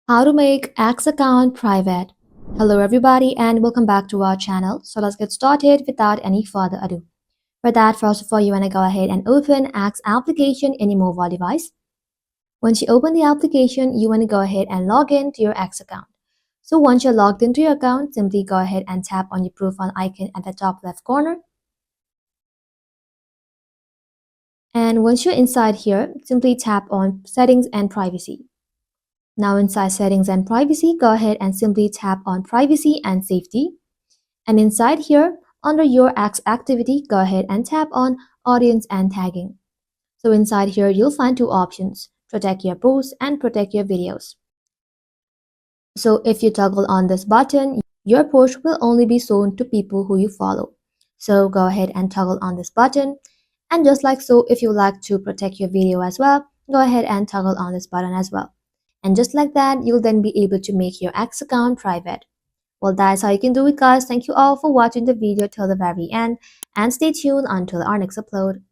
How to make X account private. Hello everybody and welcome back to our channel. So let's get started without any further ado. For that, first of all, you want to go ahead and open X application in your mobile device. Once you open the application, you want to go ahead and log in to your X account. So once you're logged into your account, simply go ahead and tap on your profile icon at the top left corner. And once you're inside here, simply tap on settings and privacy. Now inside settings and privacy, go ahead and simply tap on privacy and safety. And inside here, under your X activity, go ahead and tap on audience and tagging. So inside here, you'll find two options, protect your posts and protect your videos. So if you toggle on this button, your post will only be shown to people who you follow. So go ahead and toggle on this button. And just like so, if you like to protect your video as well, go ahead and toggle on this button as well. And just like that, you'll then be able to make your X account private. Well, that's how you can do it, guys. Thank you all for watching the video till the very end and stay tuned until our next upload.